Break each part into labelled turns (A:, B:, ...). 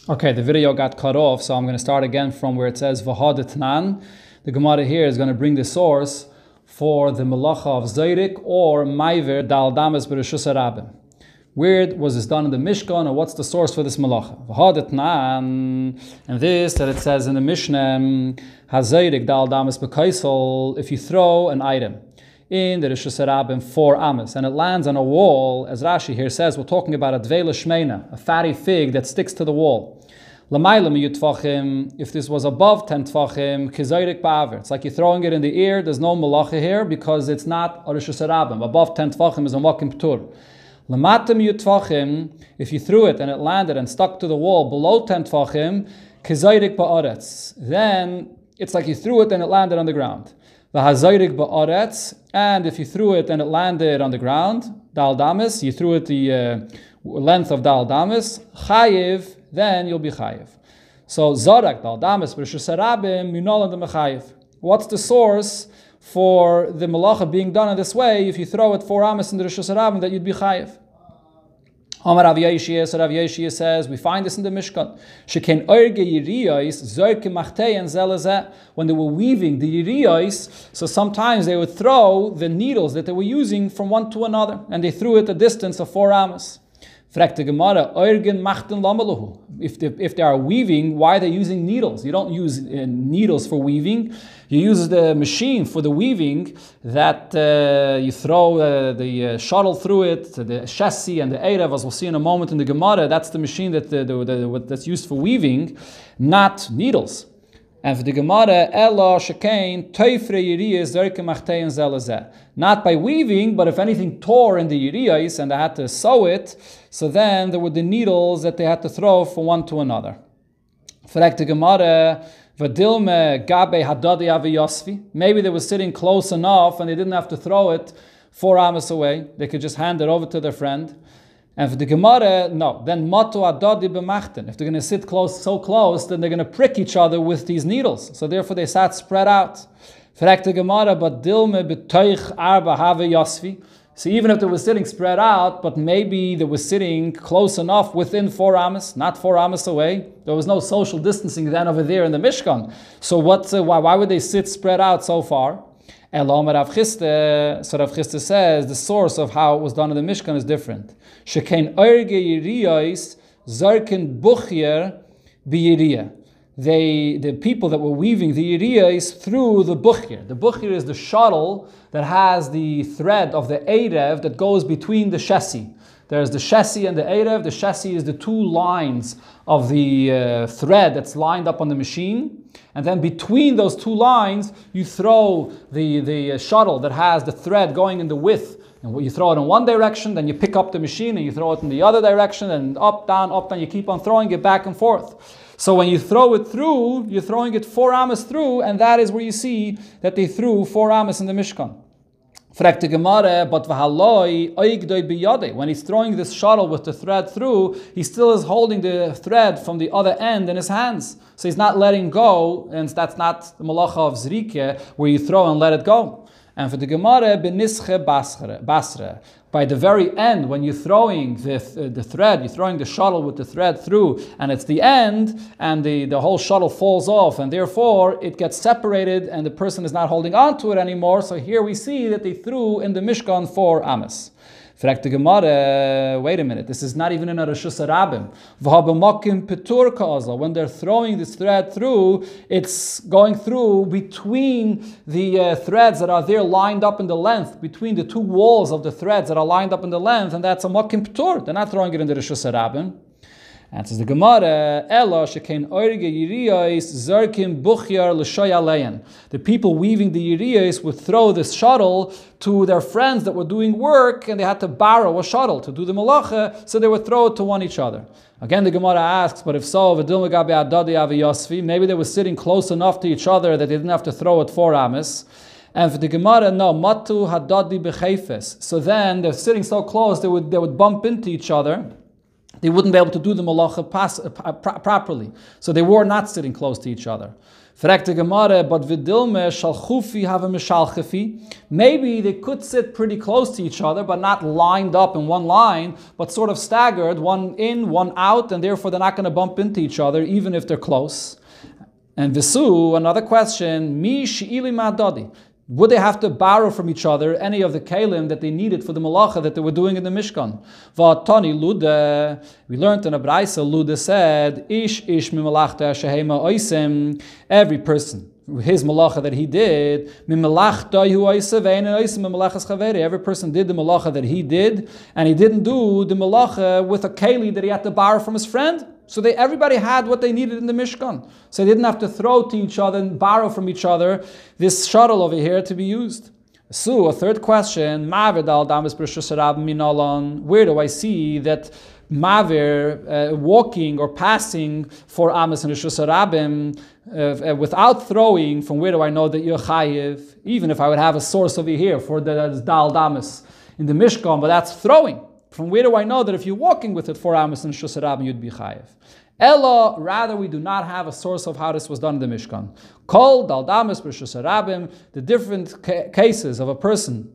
A: Okay, the video got cut off, so I'm going to start again from where it says V'hadetnan. The Gemara here is going to bring the source for the Melacha of Zayrik or Maiver Dal Damas B'Reshus Harabim. Where was this done in the Mishkan, or what's the source for this Melacha? V'hadetnan, and this that it says in the Mishnah, Hazayrik Dal Damas B'Kaisel, if you throw an item in the Reshus Harabim 4 amas, and it lands on a wall, as Rashi here says, we're talking about a dveila shmeina, a fatty fig that sticks to the wall. L'mayla miyut tfachim, if this was above 10 tfachim, kizayrik ba'aver. It's like you're throwing it in the air, there's no malacha here, because it's not a Reshus Harabim. Above 10 tfachim is a makim p'tur. L'mata miyut tfachim, if you threw it and it landed and stuck to the wall below 10 tfachim, kizayrik ba'aretz. Then it's like you threw it and it landed on the ground. V'hazayrik ba'aretz, and if you threw it and it landed on the ground, dal damis, you threw it the length of dal damis, chayiv, then you'll be chayiv. So zarak dal damis b'Reshus Harabim minol and the mechayiv. What's the source for the melacha being done in this way? If you throw it 4 amas in the Reshus Harabim, that you'd be chayiv. Amar Rav Yeshia, so Rav Yeshia says, we find this in the Mishkan. Sheken oirge yiriyos zorke machtein zelazeh. When they were weaving the yiriyos, so sometimes they would throw the needles that they were using from one to another, and they threw it a distance of 4 amas. Fragt the Gemara, oirgen machten lamaluhu. If they are weaving, why are they using needles? You don't use needles for weaving. You use the machine for the weaving that you throw the shuttle through it, the chassis and the erev, as we'll see in a moment in the Gemara. That's the machine that's used for weaving, not needles. And for the Gemara, Ella shekain toifre yiriyas zerke machtein zelazeh. Not by weaving, but if anything tore in the yiriyas and they had to sew it, so then there were the needles that they had to throw from one to another. Fragt the Gemara, v'dilme gabe hadadi avi yosfi. Maybe they were sitting close enough and they didn't have to throw it 4 amas away. They could just hand it over to their friend. And for the Gemara, no. Then matu adadi b'machten. If they're going to sit so close, then they're going to prick each other with these needles. So therefore they sat spread out. Fragt the Gemara, but dilme b'toich arba have yosfi. So even if they were sitting spread out, but maybe they were sitting close enough within 4 amas, not 4 amas away. There was no social distancing then over there in the Mishkan. So why would they sit spread out so far? Elom Rav Chiste, so Rav Chiste says the source of how it was done in the Mishkan is different. Shekain oirge yiriyos zarken buchyer biyiriyah. The people that were weaving the yiriyos through the buchyer. The buchyer is the shuttle that has the thread of the erev that goes between the chassis. There's the chassis and the erev. The chassis is the 2 lines of the thread that's lined up on the machine. And then between those 2 lines, you throw the shuttle that has the thread going in the width. And you throw it in one direction, then you pick up the machine and you throw it in the other direction, and up, down, you keep on throwing it back and forth. So when you throw it through, you're throwing it 4 amas through, and that is where you see that they threw 4 amas in the Mishkan. Fragt the Gemara, but v'haloi oigdoi biyadei. When he's throwing this shuttle with the thread through, he still is holding the thread from the other end in his hands. So he's not letting go, and that's not the malacha of zrike, where you throw and let it go. And for the Gemara, benische basre. By the very end, when you're throwing the thread, you're throwing the shuttle with the thread through, and it's the end, and the whole shuttle falls off, and therefore it gets separated, and the person is not holding on to it anymore. So here we see that they threw in the Mishkan 4 amas. Fragt the Gemara, wait a minute, this is not even in a Reshus Harabim. V'habamakim petur ka'azal. When they're throwing this thread through, it's going through between the threads that are there lined up in the length, between the 2 walls of the threads that are lined up in the length, and that's a makim petur. They're not throwing it in the Reshus Harabim. Answers the Gemara, Ella shekain oirge yiriyos zarkim buchyar l'shoy alein. The people weaving the yiriyos would throw this shuttle to their friends that were doing work, and they had to borrow a shuttle to do the malacha, so they would throw it to one each other. Again, the Gemara asks, but if so, maybe they were sitting close enough to each other that they didn't have to throw it 4 amas. And for the Gemara, no, matu hadadi b'chefes. So then they're sitting so close they would bump into each other. they wouldn't be able to do the malacha properly. So they were not sitting close to each other. Fragt the Gemara, but vidilme shalchufi have a mishalchefi. Maybe they could sit pretty close to each other, but not lined up in one line, but sort of staggered, one in, one out, and therefore they're not going to bump into each other, even if they're close. And visu, another question, mi shi'ili ma'adadi. Would they have to borrow from each other any of the kalim that they needed for the malacha that they were doing in the Mishkan? V'atani lude, we learned in a Braisa, lude said, ish mimalachta shehema oisim, every person, his malacha that he did, mimalachta hu oisev ein oisim mimalachas chaveri, every person did the malacha that he did, and he didn't do the malacha with a keli that he had to borrow from his friend. So everybody had what they needed in the Mishkan. So they didn't have to throw to each other and borrow from each other this shuttle over here to be used. So a third question, where do I see that Mavir walking or passing for Amas and Rishus Harabim without throwing, from where do I know that you're chayiv? Even if I would have a source over here for the Dal Damas in the Mishkan, but that's throwing. From where do I know that if you're walking with it 4 Amos and Rishus Harabim, you'd be chayiv? Ella, rather, we do not have a source of how this was done in the Mishkan. Kol, Dal Damas, Rishus Harabim, the different cases of a person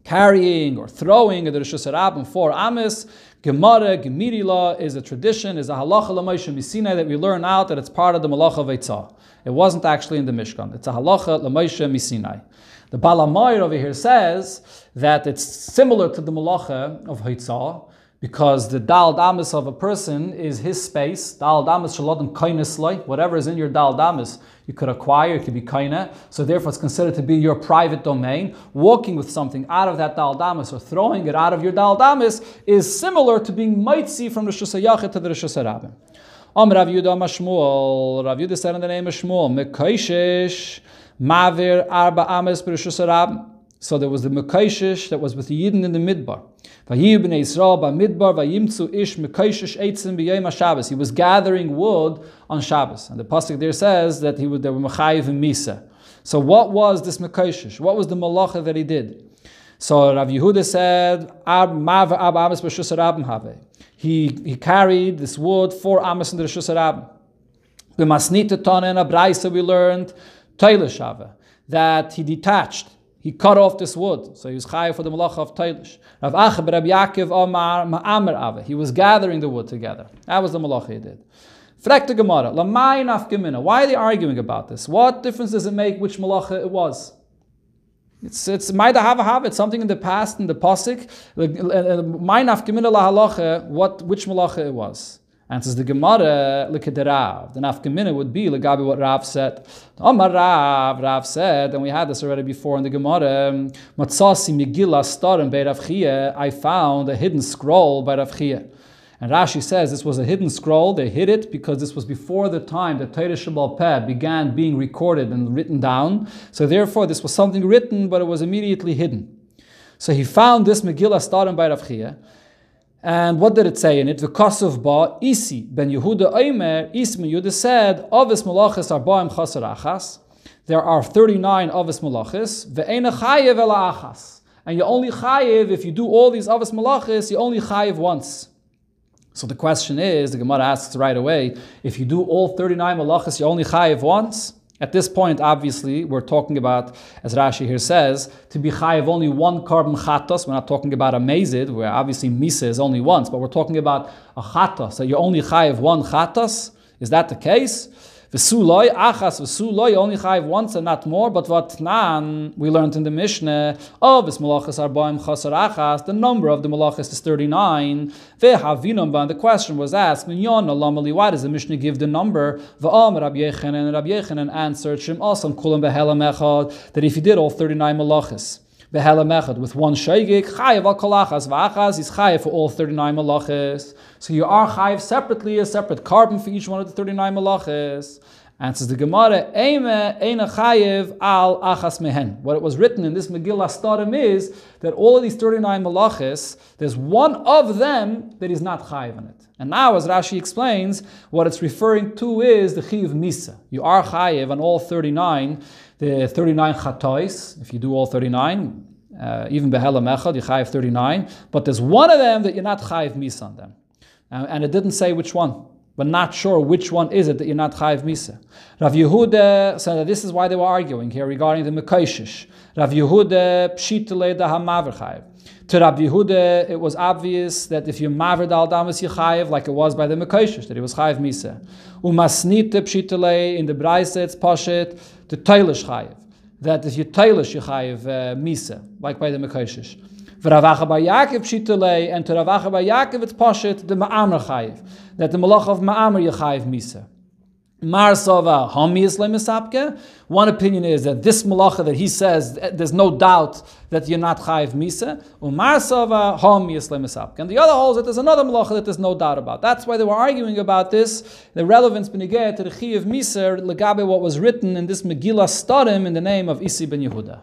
A: carrying or throwing the Rishus Harabim 4 Amos, Gemara, Gemirila, is a tradition, is a halacha l'Moshe Misinai that we learn out that it's part of the Malacha Veitzah. It wasn't actually in the Mishkan. It's a halacha l'Moshe Misinai. The Baal HaMaor over here says that it's similar to the Malacha of Haitzah, because the Dal Damas of a person is his space. Dal Damas shalodem kainesloi, whatever is in your Dal Damas, you could acquire, it could be kaina. So therefore it's considered to be your private domain. Walking with something out of that Dal Damas or throwing it out of your Dal Damas is similar to being mitzi from the Rishus HaYachid to the Rishus Harabim. Rav Yehuda Mashmuel, Rav Yehuda said in the name of Shmuel, Mekaishish, Mavir Arba Ames B'Rishus Harabim. So there was the Mekaishish that was with the Yidden in the Midbar. Vayiv b'nei Yisrael b'Midbar vayimtzu ish Mekaishish eitzim b'yom HaShabbos. He was gathering wood on Shabbos, and the pasuk there says that they were mechayiv in Misa. So what was this Mekaishish? What was the malacha that he did? So Rav Yehuda said, Mavir Arba Ames B'Rishus Harabim have. He carried this wood 4 Amos in the Rishus Harabim. B'masnita Tana in a Braisa we learned Teilish Ava, that he detached, he cut off this wood, so he was chayav for the malacha of Teilish. Rav Acha b'Rab Yaakov Omar Ma'amer Ava, he was gathering the wood together. That was the malacha he did. Frek the Gemara, Lamai nafgemina. Why are they arguing about this? What difference does it make which malacha it was? It's maida have it, something in the past in the pasuk. Mai nafgemina la halacha, which malacha it was. Answers the Gemara, look at the Rav. The nafkamina would be legabi what Rav said. Amar Rav said, and we had this already before in the Gemara. Matzasi Megillah Starim by Rav Chia. I found a hidden scroll by Rav Chia. And Rashi says this was a hidden scroll. They hid it because this was before the time that Torah Shebal Peh began being recorded and written down. So therefore, this was something written, but it was immediately hidden. So he found this Megillah Starim by Rav Chia. And what did it say in it? V'kosov ba isi ben Yehuda Omer. Isi ben Yehuda said, Avis malachis arbaim chasar achas. There are 39 avis malachis. Ve'ena chayev ela achas. And you only chayev, if you do all these avis malachis, you only chayev once. So the question is, the Gemara asks right away, if you do all 39 malachis, you only chayev once? At this point, obviously, we're talking about, as Rashi here says, to be chayiv only one carbon chatos. We're not talking about a mezid, where obviously misa is only once, but we're talking about a chatos. So you only chayiv one chatos. Is that the case? V'suloi, achas v'suloi, only chayiv once and not more. But what nan, we learned in the Mishnah, of is malachas arbaim chasar achas, the number of the malachas is 39. Ve'havinam, and the question was asked, why does the Mishnah give the number? V'am Rabbi Yechanan, and Rabbi Yechanan answered, Shem asam kulam behelam echad, that if you did all 39 malachas, behelam echad, with one shaygik, chayiv al kolachas v'achas, is chayiv for all 39 malachas. So you are chayiv separately, a separate carbon for each one of the 39 malachas. Answers the Gemara, Eime eina chayiv al achas mehen. What it was written in this Megillah Starim is that all of these 39 malachas, there's one of them that is not chayiv in it. And now, as Rashi explains, what it's referring to is the chiyuv misa. You are chayiv on all 39, the 39 chatois, if you do all 39, even behelam echad, you chayiv 39, but there's one of them that you're not chayiv misa on them. And it didn't say which one. But not sure which one is it that you're not chayiv misa. Rav Yehuda, so this is why they were arguing here regarding the mekaishish. Rav Yehuda pshitale da hamaver chayiv. To Rav Yehuda, it was obvious that if you maver dal damas you chayiv, like it was by the mekaishish, that he was chayiv misa. Umasnite pshitale, in the Braisa it's pashet, the tailish chayiv. That if you tailish you chayiv misa, like by the mekaishish. V'Ravacha bar Yaakov pshitale, and to Ravacha bar Yaakov it's pashet the ma'amer chayiv, that the malach of ma'amer you chayiv misa. Mar Sava Hami Islam Misapke. One opinion is that this malacha that he says, there's no doubt that you're not chayiv misa. Umar Sava Hami Islam Misapke. And the other holds that there's another malacha that there's no doubt about. That's why they were arguing about this. The relevance benigeh to the chayiv misa legabe what was written in this Megillah Starim in the name of Isi ben Yehuda.